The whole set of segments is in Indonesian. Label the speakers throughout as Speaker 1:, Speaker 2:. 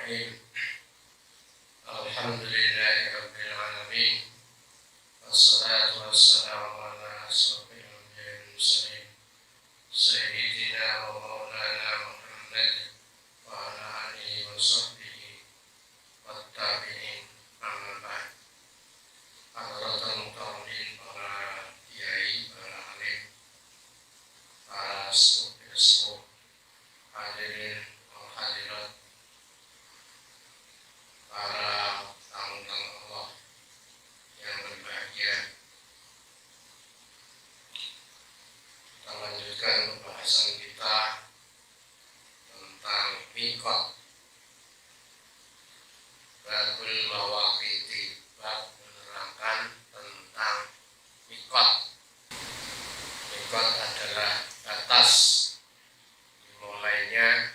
Speaker 1: Bismillahirrahmanirrahim. Alhamdulillahirabbil alamin. Wassalatu wassalamu ala asyrofil anbiya'i wal mursalin sayyidina wa maulana Muhammad wa ala alihi wa sahbihi wat tabi'in. Amma ba'd. Hadratul mukarramin, para kiai, para alim, para sepuh, hadirin wal hadirat, para tamu-tamu Allah yang berbahagia. Kita lanjutkan pembahasan kita tentang miqat, babul mawaqiti, bab menerangkan tentang miqat. Miqat adalah batas dimulainya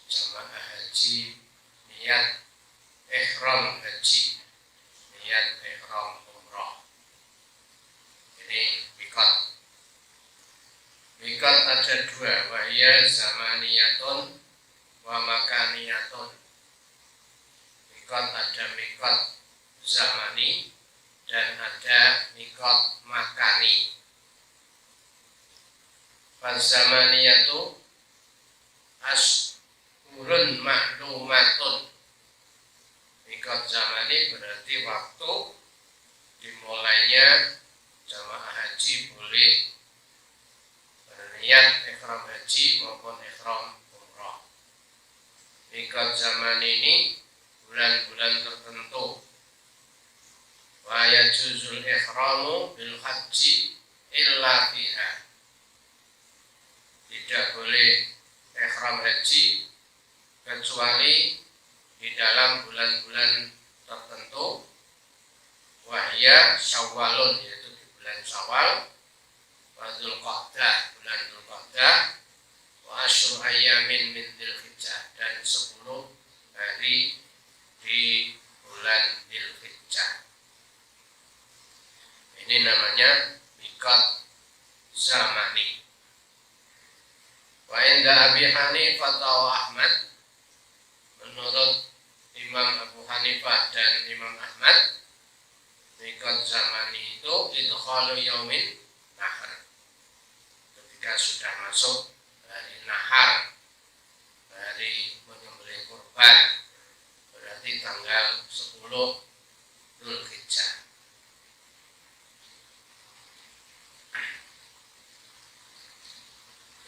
Speaker 1: jamaah haji, niat ihram haji, niat ihram umrah. Ini miqat. Miqat ada dua, wahya zamaniyatun wa makaniyatun. Miqat ada miqat zamani dan ada miqat makani. Zamaniyatu ashurun ma'lumatun. Miqat zamani berarti waktu dimulainya jamaah haji boleh berniat ihram haji maupun ihram umrah. Miqat zamani ini bulan-bulan tertentu. Wa yajuzul ihramu bil haji illa fiha. Tidak boleh ihram haji kecuali di dalam bulan-bulan tertentu. Wahya Syawalun, yaitu di bulan Syawal, wa Dzulqa'dah, bulan Dzulqa'dah, wa asyhur ayyamin min Dzulhijjah, dan 10 hari di bulan Dzulhijjah. Ini namanya miqat zamani. Wa inda Abi Hanifah wa Ahmad, menurut Imam Abu Hanifah dan Imam Ahmad, miqat zamani itu idkhalu yaumin nahar, ketika sudah masuk hari nahar, hari menyembelih kurban, berarti tanggal 10 Dzulhijjah.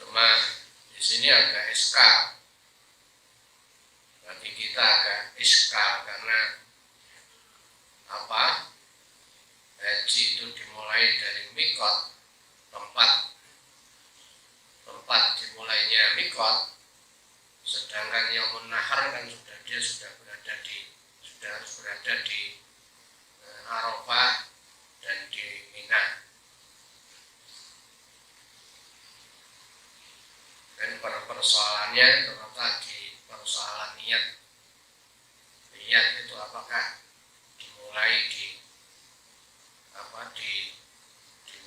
Speaker 1: Cuma di sini agak iskal. Bagi kita agak iskal karena apa? Haji itu dimulai dari miqat, tempat dimulainya miqat, sedangkan yaumun nahar kan sudah harus berada di Arafah dan di Mina. Dan persoalannya terletak di persoalan niat. Niat itu apakah dimulai di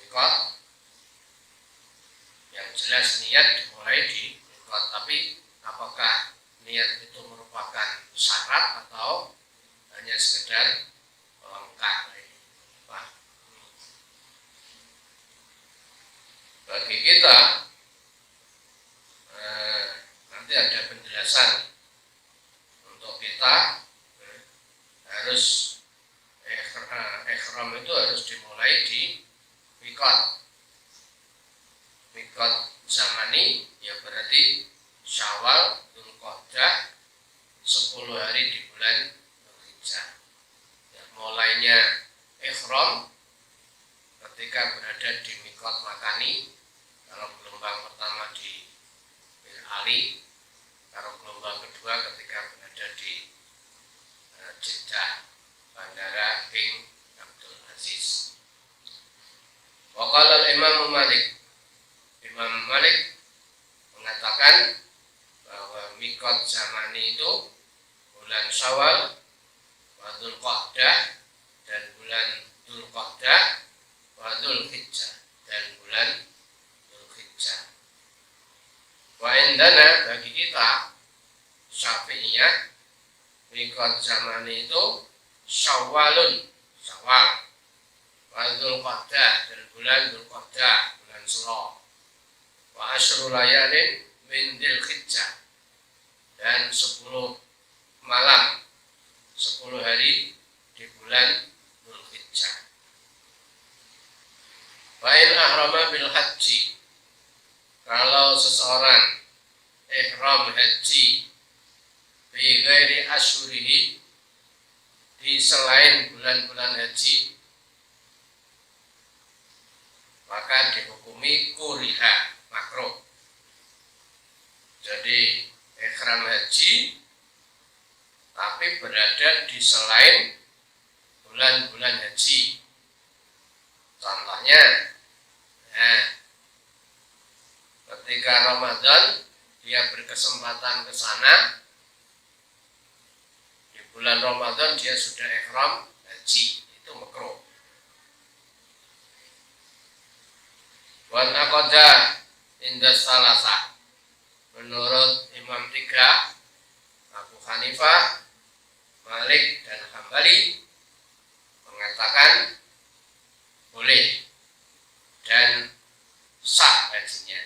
Speaker 1: miqat? Yang jelas niat dimulai di miqat, tapi apakah niat itu merupakan syarat atau hanya sekedar pelengkap? Bagi kita nanti ada penjelasan untuk kita harus ihram itu harus dimulai di miqat. Miqat zamani ya berarti Syawal, Dzulqa'dah, 10 hari di bulan Dzulhijjah. Ya, mulainya ihram ketika berada di miqat makani, kalau gelombang pertama di Bil Ali, kalau gelombang kedua ketika berada di Jeddah, Bandara King Abdul Aziz. Waqala Imam Malik, Imam Malik mengatakan bahwa miqat zamani itu bulan Syawal, wa Dzulqa'dah, dan bulan Dzulqa'dah, wa Dzulhijjah, dan bulan Dzulhijjah. Wa indana, bagi kita Syafi'iyah, mikot zaman itu Syawalun, Syawal, wa Dzulqa'dah, dan bulan Dzulqa'dah, bulan Suro, wa asyru layalin min Dzulhijjah, dan 10 malam 10 hari di bulan Dzulhijjah. Wa in ahrama bil haji, kalau seseorang ihram haji bi ghairi asyurihi, di selain bulan-bulan haji, maka dihukumi kuriha, makruh. Jadi ihram haji tapi berada di selain bulan-bulan haji. Contohnya, ketika Ramadan dia berkesempatan ke sana, di bulan Ramadan dia sudah ihram haji, itu makruh. Wan aqada inda salasa, menurut Imam 3, Abu Hanifah, Malik, dan Hambali mengatakan boleh dan sah hajinya.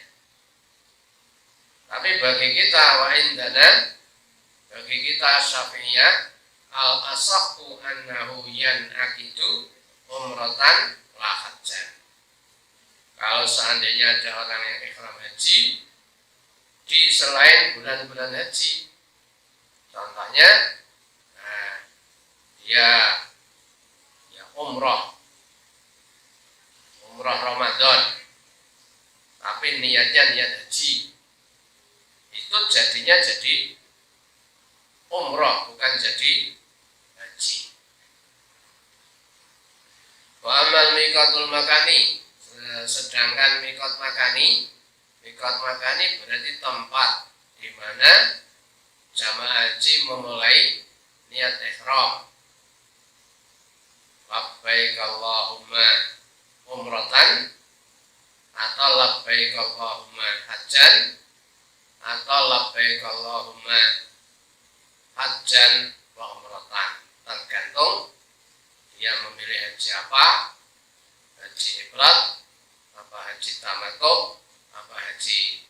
Speaker 1: Tapi bagi kita wa indana, bagi kita Syafi'iyah, al asahhu annahu yan'aqidu umratan la hajjan. Kalau seandainya ada orang yang ihram haji di selain bulan-bulan haji, contohnya dia umroh Ramadan, tapi niatnya niat haji, itu jadinya jadi umroh, bukan jadi haji. Wa amal miqatul makani, sedangkan mikot makani berarti tempat di mana jamaah haji memulai niat ihram. Labbaik Allahumma umratan, atau labbaik Allahumma hajjan, atau labbaik Allahumma hajjan wa umratan, tergantung dia memilih haji apa, haji ifrad, apa haji tamattu, apa haji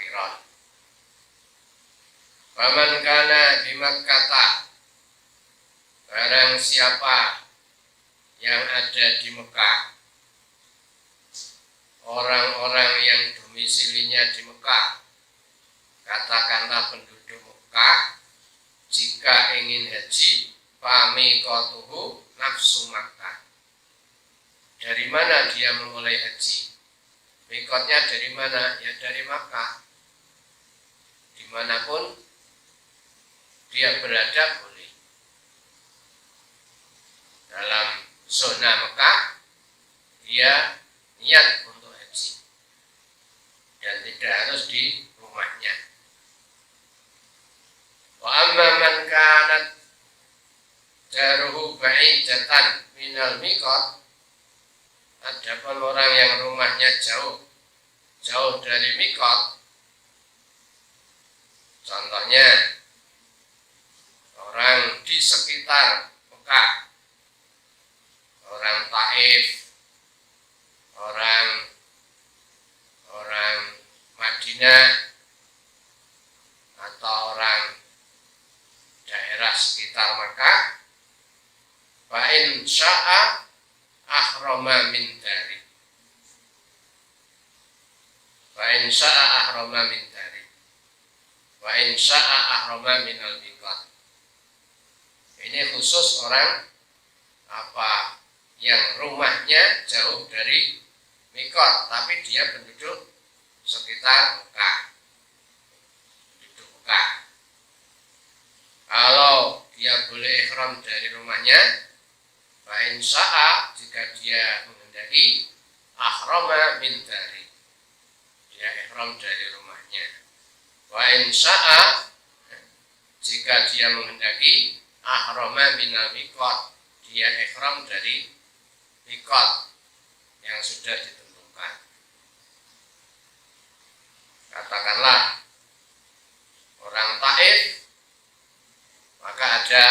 Speaker 1: qiran. Faman kana bi Makkah, barang siapa yang ada di Mekah, orang-orang yang domisilinya di Mekah, katakanlah penduduk Mekah, jika ingin haji, famiqatuhu nafsu Makkah. Dari mana dia memulai haji? Mikotnya dari mana? Ya dari Makkah. Dimanapun dia berada boleh. Dalam zona Mekah dia niat untuk haji dan tidak harus di rumahnya. Wa amma man kanat jaruhu ba'idatan minal miqat, adapun orang yang rumahnya jauh dari miqat, contohnya orang di sekitar Mekah, orang Taif, orang Madinah, atau orang daerah sekitar Mekah, fa in sya'a ahrama min dari, fa in sya'a ahrama min dari, wa in sya'a ahrama min al-miqat. Ini khusus orang apa yang rumahnya jauh dari mikot, tapi dia penduduk sekitar Mekah, penduduk Mekah. Kalau dia boleh ihram dari rumahnya, fa in sya'a, jika dia menghendaki, ahrama min dari, dia ihram dari rumahnya. Wa in sya'a, jika dia menghendaki, ahrama minal miqat, dia ihram dari miqat yang sudah ditentukan. Katakanlah orang Taif maka ada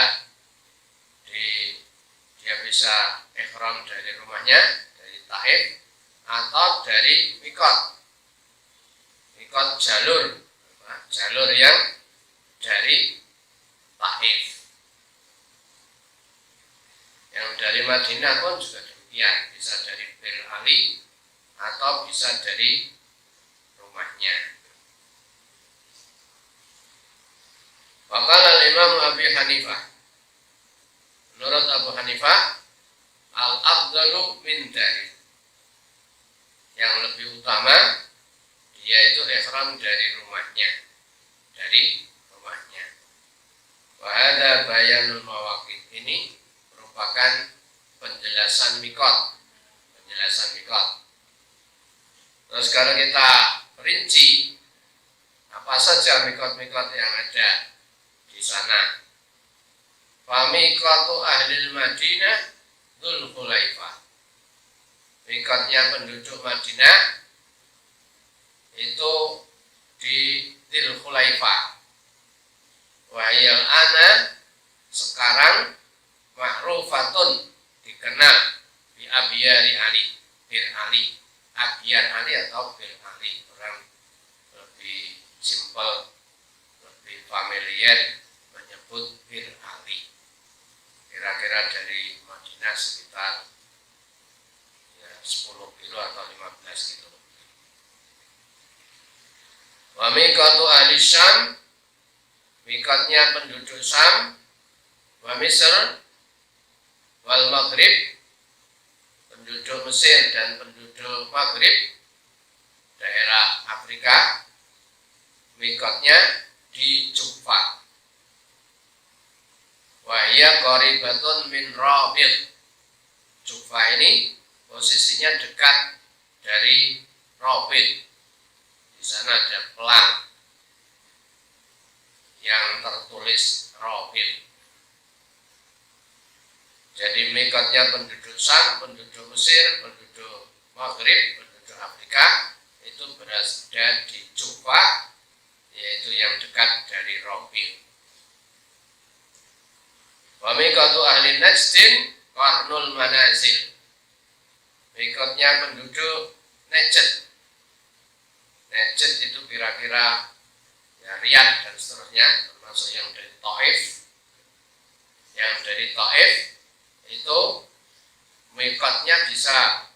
Speaker 1: dia bisa ihram dari rumahnya, dari Taif, atau dari mikot jalur yang dari Taif. Yang dari Madinah pun juga demikian, bisa dari Bir Ali atau bisa dari rumahnya. Waqala al-Imam Abi Hanifah, menurut Abu Hanifah, al-afdalu min dari, yang lebih utama dia itu ihram dari rumahnya, wa hadza bayanul mawaqit, ini merupakan penjelasan mikot. Terus kalau kita rinci apa saja mikot-mikot yang ada di sana. Famikatu ahlil Madinah Dzul Khulaifah. Mikotnya penduduk Madinah itu di Dzul Khulaifah. Wahiyal ana, sekarang ma'rufatun, dikenal di Abiyari Ali, Bir Ali, Abiyar Ali atau Bir Ali. Orang lebih simpel, lebih familiar menyebut Bir Ali. Kira-kira dari Madinah sekitar 10 kilo atau 15 kilo. Wa miqatu ahli Syam, miqatnya penduduk Syam, wa Misr wal Maghrib, penduduk Mesir dan penduduk Maghrib, daerah Afrika, miqatnya di Juffa. Wa hiya qaribatun min Rabigh. Juffa ini posisinya dekat dari Rabigh. Di sana ada pelang yang tertulis Rabigh. Jadi mikotnya penduduk Syam, penduduk Mesir, penduduk Maghrib, penduduk Afrika itu berada di Juffa, yaitu yang dekat dari Rabigh. Wa mikatu ahli Najdin Qarnul Manazil. Mikotnya penduduk Najd. Najd itu kira-kira ya Riyadh dan seterusnya, termasuk yang dari Taif. Yang dari Taif itu mikotnya bisa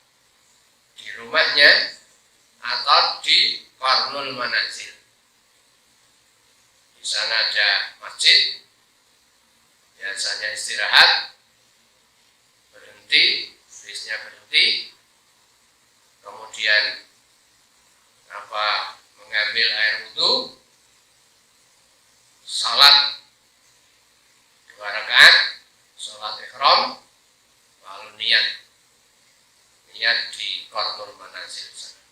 Speaker 1: di rumahnya atau di Qarnul Manazil. Di sana ada masjid, biasanya istirahat, berhenti, bisnya berhenti, kemudian mengambil air wudhu, salat 2 rakaat, salat ihram, lalu niat di Qarnul Manazil sana.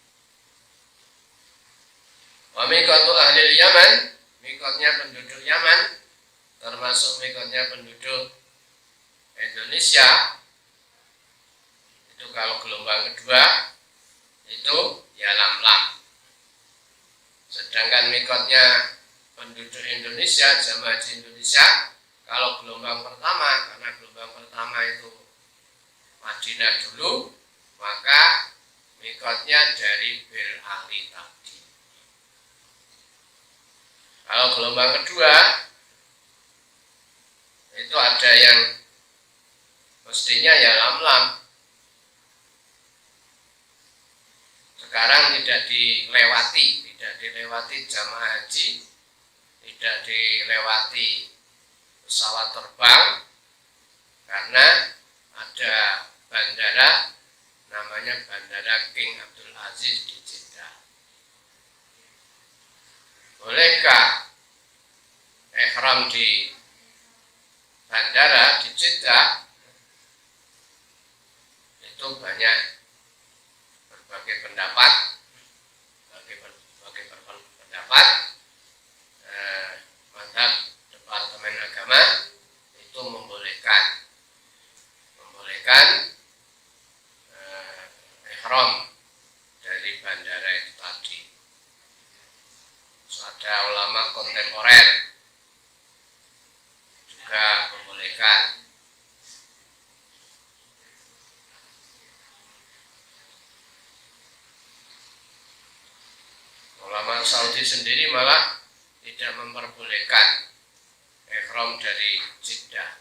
Speaker 1: Wa miqatu ahli Yaman, miqatnya penduduk Yaman, termasuk mikotnya penduduk Indonesia, itu kalau gelombang kedua itu ya Lam-Lam. Sedangkan mikotnya penduduk Indonesia, jamaah haji Indonesia, kalau gelombang pertama, karena gelombang pertama itu Madinah dulu, maka mikotnya dari Bir Ali tadi. Kalau gelombang kedua itu ada yang mestinya ya Lam-Lam. Sekarang tidak dilewati jamaah haji, tidak dilewati pesawat terbang, karena ada bandara namanya Bandara King Abdul Aziz di Jeddah. Bolehkah ihram di bandara di Jeddah? Itu banyak berbagai pendapat, Mazhab Departemen Agama itu membolehkan ihram dari bandara itu tadi. So, ada ulama kontemporer juga juga membolehkan. Ulama Saudi sendiri malah tidak memperbolehkan ihram dari Jeddah,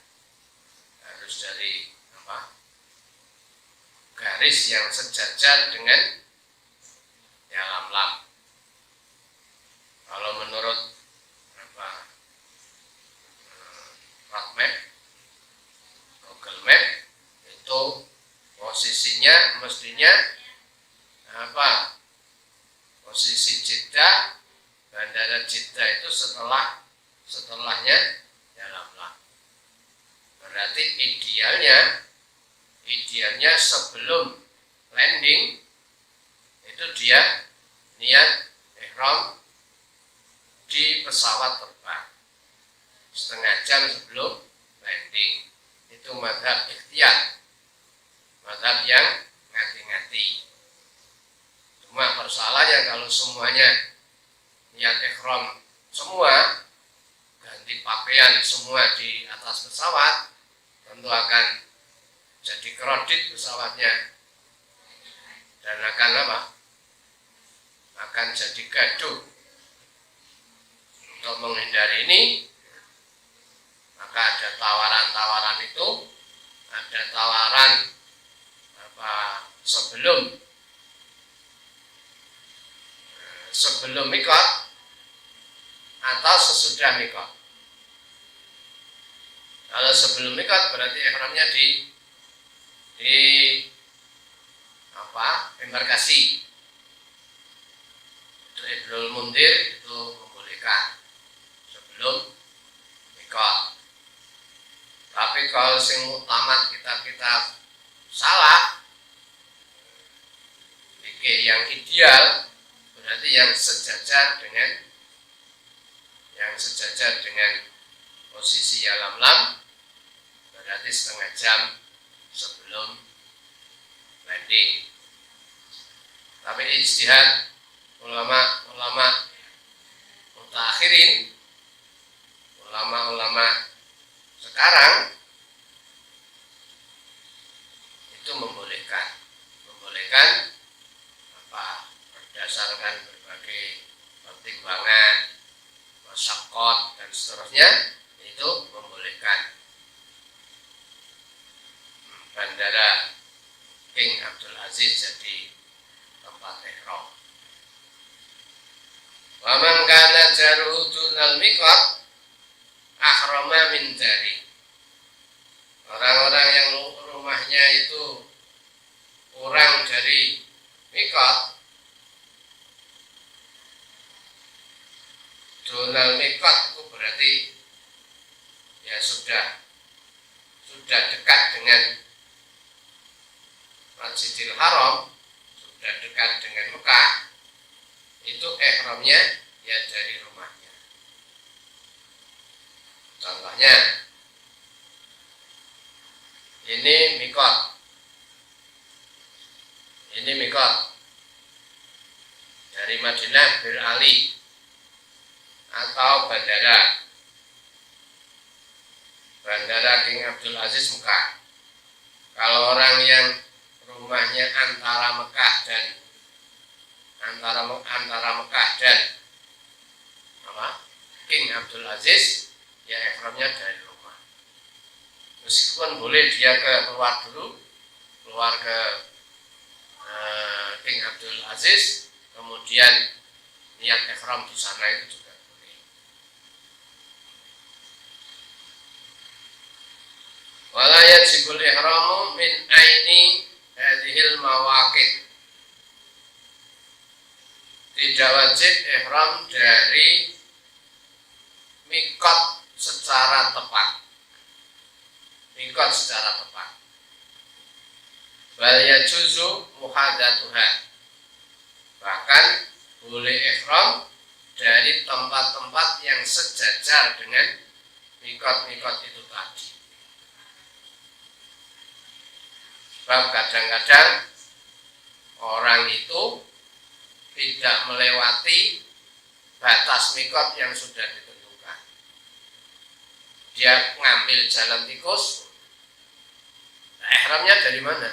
Speaker 1: harus dari garis yang sejajar dengan Yalamlam. Kalau menurut map, Google Map, itu posisinya mestinya posisi Jeddah, bandara Jeddah itu setelahnya Yalamlam. Berarti idealnya sebelum landing itu dia niat ihram di pesawat terbang setengah jam sebelum landing. Itu mazhab ikhtiyar, mazhab yang ngati-ngati. Cuma persoalannya kalau semuanya niat ihram semua, ganti pakaian semua di atas pesawat, tentu akan jadi kredit pesawatnya dan akan jadi gaduh. Untuk menghindari ini, maka ada tawaran-tawaran itu, ada tawaran sebelum mikot atau sesudah mikot. Kalau sebelum mikot berarti ihramnya di embarkasi. Itu Idrul Mundir itu membolehkan sebelum mikot. Tapi kalau sing mutamat kita salah, yang ideal berarti yang sejajar dengan posisi Yalamlam, berarti setengah jam sebelum landing. Tapi ijtihad ulama mutakhirin, ulama sekarang itu membolehkan berdasarkan berbagai pertimbangan, masyaqqat dan seterusnya, itu membolehkan bandara King Abdul Aziz jadi tempat ihram. Wa man kana jaruhu dunal miqat ahrama min dari. Orang-orang yang rumahnya itu kurang dari miqat, dunal miqat itu berarti ya sudah dekat dengan Masjidil Haram, sudah dekat dengan Mekah, itu ihramnya ya dari rumahnya. Contohnya ini mikot dari Madinah Bir Ali atau bandara King Abdul Aziz Mekah. Kalau orang yang rumahnya antara Mekah dan King Abdul Aziz, ya ihramnya dari rumah. Meskipun boleh dia keluar ke King Abdul Aziz, kemudian niat ihram di sana itu juga boleh. Wala yajibul ihramu min aini hadhil mawaqit. Tidak wajib ihram dari mikot secara tepat. Bal yajuzu muhadatuha. Bahkan boleh ihram dari tempat-tempat yang sejajar dengan mikot-mikot itu tadi. Sebab kadang-kadang orang itu tidak melewati batas mikot yang sudah ditentukan. dia ngambil jalan tikus, ihramnya dari mana?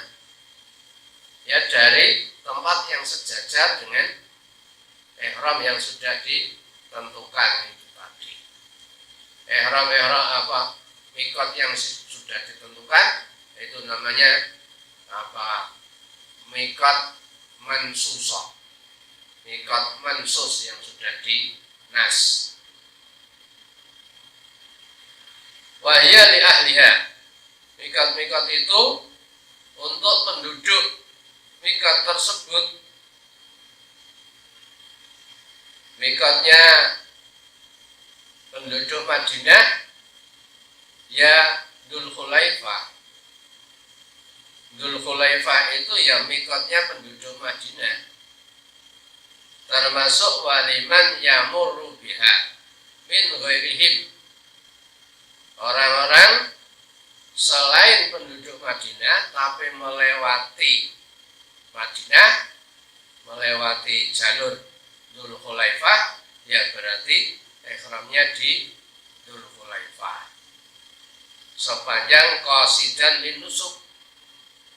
Speaker 1: Ya dari tempat yang sejajar dengan ihram yang sudah ditentukan itu tadi. Ihram apa? Mikot yang sudah ditentukan itu namanya apa? Mikot mansusah. Mikot mansus yang sudah dinas. Wahya li ahliha. Mikot-mikot itu untuk penduduk mikot tersebut. Mikotnya penduduk Madinah ya Dzulhulaifah. Dzulhulaifah itu ya mikotnya penduduk Madinah. Termasuk waliman yamurru biha min ghairihim. Orang-orang selain penduduk Madinah tapi melewati Madinah, melewati jalur Dzulhulaifah, ya berarti ihramnya di Dzulhulaifah. Sepanjang qasidan lin nusuk,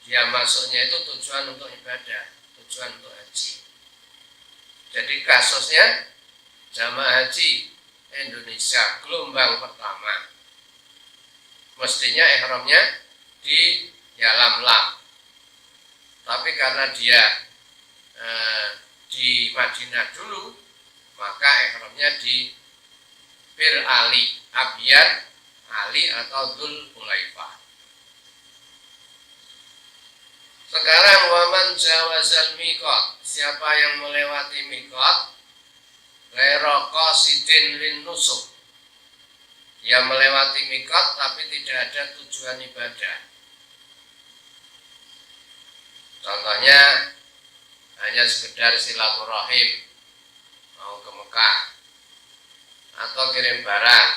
Speaker 1: dia masuknya itu tujuan untuk ibadah, tujuan untuk haji. Jadi kasusnya jamaah haji Indonesia gelombang pertama, mestinya ihramnya di Yalamlam. Tapi karena dia di Madinah dulu, maka ihramnya di Bir Ali, Abyad Ali atau Dzulhulaifah. Sekarang waman jawazal miqat, siapa yang melewati miqat ghairu qasidin lin nusuk, dia melewati miqat tapi tidak ada tujuan ibadah. Contohnya hanya sekedar silaturahim, mau ke Mekah atau kirim barang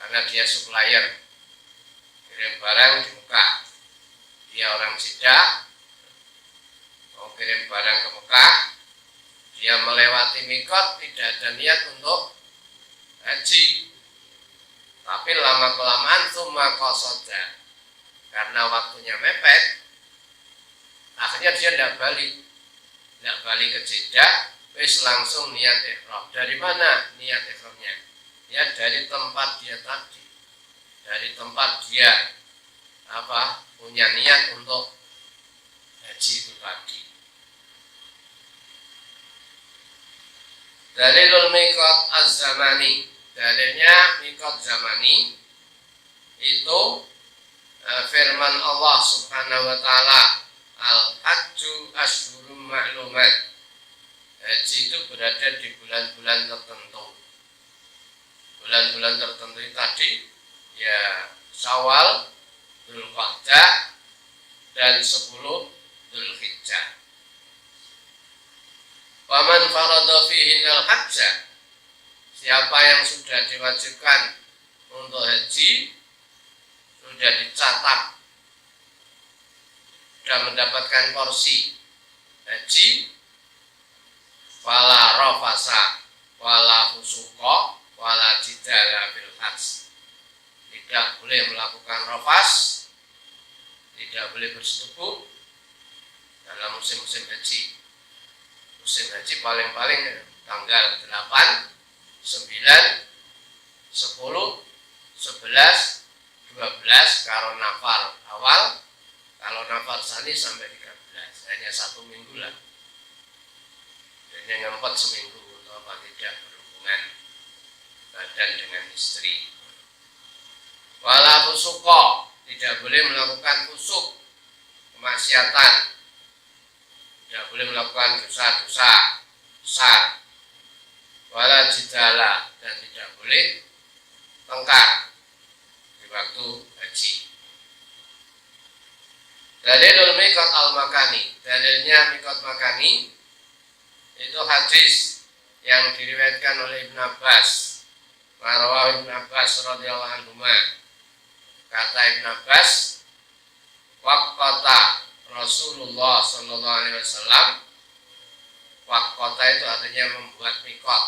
Speaker 1: karena dia supplier, kirim barang di Mekah. Dia orang Jeddah, mau kirim barang ke Mekah, dia melewati mikot, tidak ada niat untuk haji, tapi lama-kelamaan summa qasada, karena waktunya mepet, akhirnya dia tidak balik ke Jeddah, wis langsung niat ihram. Dari mana niat ihramnya? Ya dari tempat dia tadi, dari tempat dia punya niat untuk haji itu tadi. Dalilul miqat az-zamani, dalilnya miqat zamani itu firman Allah Subhanahu wa taala, al-hajju asyhurum ma'lumat. Haji itu berada di bulan-bulan tertentu. Bulan-bulan tertentu itu tadi ya Syawal, Dzulqa'dah dan 10 Dzulhijjah. Waman farada fihinal hajjah, siapa yang sudah diwajibkan untuk haji, sudah dicatat, sudah mendapatkan porsi haji, wala rafasa wala fusuqa wala jidala fil hajj, tidak boleh melakukan rafas, tidak boleh bersetubuh dalam musim-musim haji. Musim haji paling-paling tanggal 8, 9, 10, 11, 12 kalau nafar awal, kalau nafar sani sampai 13, hanya 1 minggu lah. Dan yang 4 seminggu untuk tidak berhubungan badan dengan istri. Wala fusuqa, tidak boleh melakukan fusuk, kemaksiatan, tidak boleh melakukan dosa-dosa besar. Wala jidala, dan tidak boleh tengkar di waktu haji. Dalilul miqat al-makani, dalilnya miqat makani itu hadis yang diriwayatkan oleh Ibnu Abbas. Marwah Ibnu Abbas radhiyallahu anhu, kata Ibnu Abbas, waqata Rasulullah sallallahu alaihi wasallam. Waqata itu artinya membuat miqat,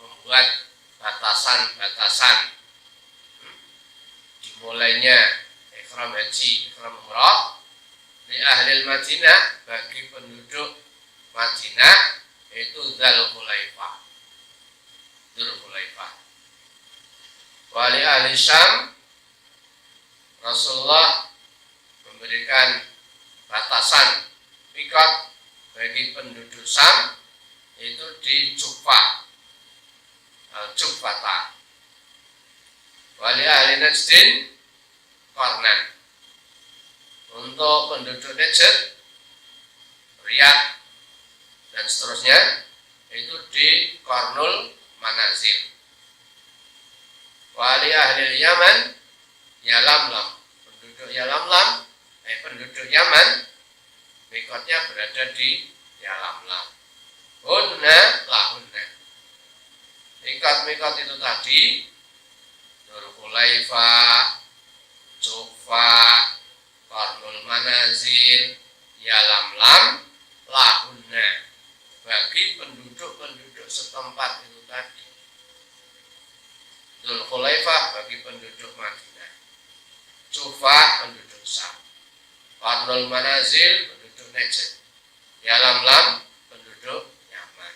Speaker 1: membuat batasan-batasan. mulainya ihram haji, ihram umrah. Di ahli Madinah, bagi penduduk Madinah itu Dzulhulaifah. Wali ahli Syam, Rasulullah memberikan batasan mikot bagi penduduk Syam itu di Jufah, Al-Jufata. Wali ahli Najdin, Qarnan. Untuk penduduk Najd, Riyadh dan seterusnya itu di Qarnul Manazil. Wali ahli Yaman, Yalamlam. Penduduk Yalamlam, penduduk Yaman, mikotnya berada di Yalamlam. Hunna lahunna. Mikot-mikot itu tadi Dzulhulaifah, Jufah, Qarnul Manazil, Yalamlam, lahunna, bagi penduduk-penduduk setempat itu tadi. Dzulhulaifah bagi penduduk Madinah, Jufah penduduk Syam, Qarnul Manazil penduduk Najd, Yalamlam penduduk Yaman.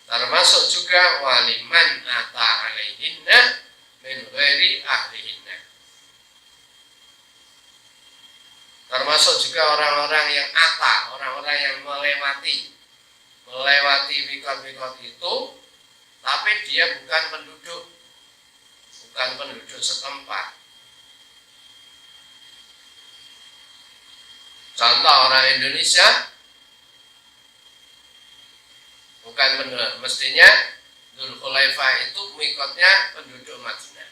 Speaker 1: Termasuk juga waliman ata alaihinna min ghairi ahlihinna. Termasuk juga orang-orang yang ata, orang-orang yang melewati mikot-mikot itu, tapi dia bukan penduduk setempat. Contoh orang Indonesia, bukan penduduk, mestinya Dzulhulaifah itu mikotnya penduduk Madinah.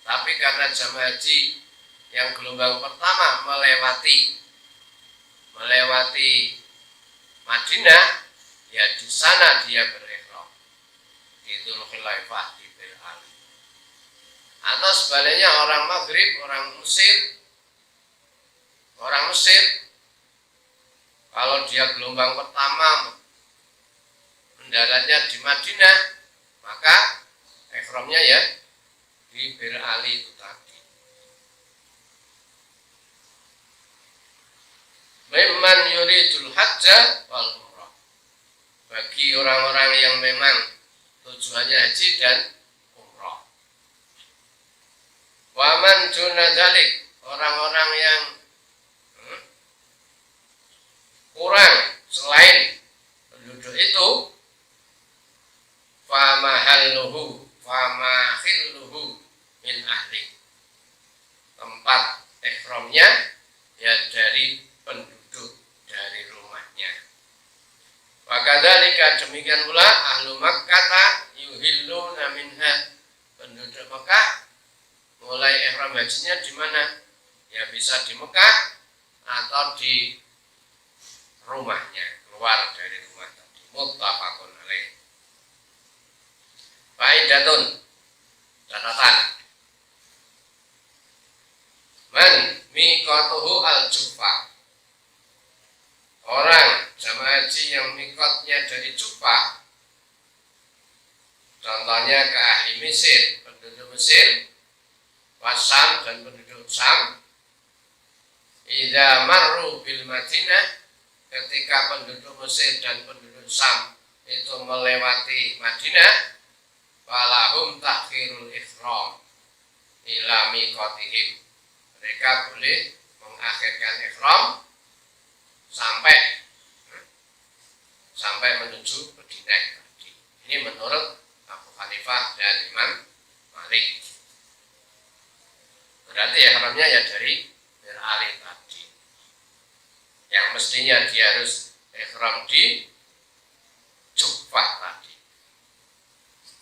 Speaker 1: Tapi karena jamaah haji yang gelombang pertama melewati Madinah, ya di sana dia berihram di Dzulhulaifah di Bir Ali. Atau sebaliknya orang Maghrib, orang Mesir, kalau dia gelombang pertama mendaratnya di Madinah, maka ihramnya ya di Bir Ali itu tadi. Memang yuridul hajja wal umrah, bagi orang-orang yang memang tujuannya haji dan umrah. Waman duna dzalik, orang-orang yang kurang selain penduduk itu, famahilluhu min ahli, tempat ihramnya ya dari penduduk dari rumahnya. Wakadzalika, demikian pula ahlu Makkah yuhilluna minha, penduduk Mekah mulai ihram hajinya di mana? Ya bisa di Mekah atau di rumahnya, keluar dari rumah tadi. Muttafaqun alaih. Faidatun, catatan. Man miqatuhu al-Jufah, orang jamaah haji yang mikotnya dari Jufah, contohnya ke ahli Mesir, penduduk Mesir, Wasam dan penduduk Syam, idza marru bil Madinah, ketika penduduk Mesir dan penduduk Syam itu melewati Madinah, falahum takhirul ihram ila miqatihim, mereka boleh mengakhirkan ihram sampai menuju Madinah tadi. Ini menurut Abu Hanifah dan Imam Malik. Berarti ihramnya ya dari Bir Ali tadi, yang mestinya dia harus ihram di Jufah tadi.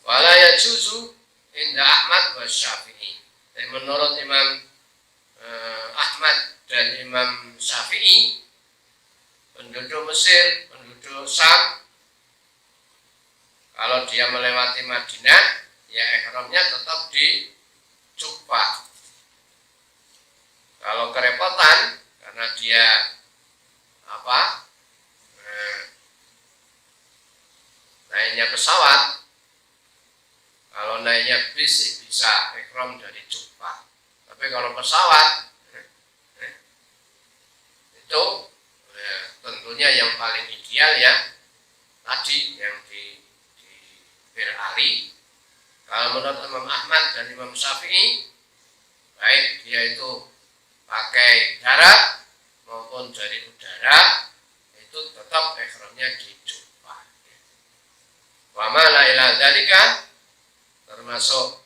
Speaker 1: Wala yajuzu inda Ahmad wa Syafi'i, dan menurut Imam Ahmad dan Imam Syafi'i, penduduk Mesir, penduduk Syam, kalau dia melewati Madinah, ya ihramnya tetap di Jufah. Kalau kerepotan karena dia naiknya pesawat, kalau naiknya bis bisa ihram dari Jufah. Tapi kalau pesawat itu tentunya yang paling ideal ya tadi yang di Bir Ali. Kalau menurut Imam Ahmad dan Imam Syafi'i, baik dia itu pakai darat maupun dari udara, itu tetap ihramnya dijubah. Wa ma la ila dzalika, termasuk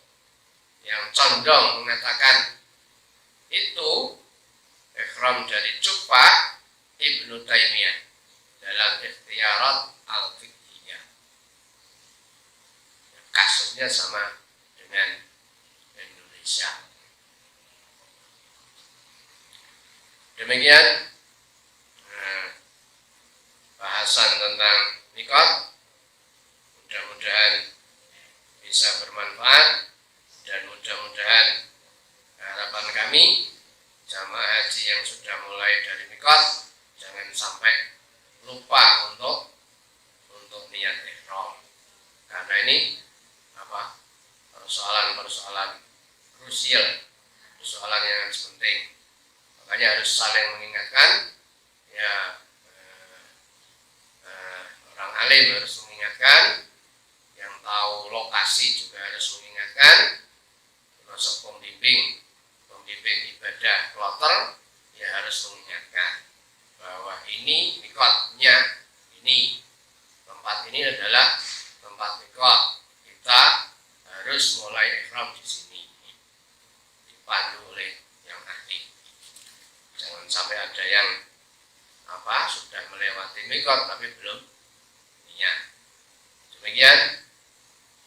Speaker 1: yang condong mengatakan itu ihram dari jubah Ibnu Taimiyah dalam Ikhtiyarat al-Fiqhiyah. Kasusnya sama dengan Indonesia. Demikian bahasan tentang mikot. Mudah-mudahan bisa bermanfaat dan mudah-mudahan harapan kami jamaah haji yang sudah mulai dari mikot jangan sampai lupa untuk niat ihram, karena ini persoalan krusial, persoalan yang penting. Makanya harus saling mengingatkan ya, orang alim harus mengingatkan, yang tahu lokasi juga harus mengingatkan, termasuk pembimbing ibadah kloter ya harus mengingatkan bahwa ini mikotnya, ini tempat ini adalah tempat mikot, kita harus mulai ihram di sini, dipandu oleh yang ahli. Jangan sampai ada yang sudah melewati mikot tapi belum niat. Demikian,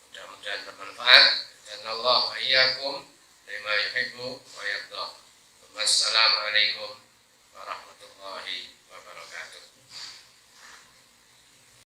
Speaker 1: mudah-mudahan bermanfaat. Dan Allah wa iyyakum lima yuhibbu wa yarda. Wassalamualaikum warahmatullahi wabarakatuh.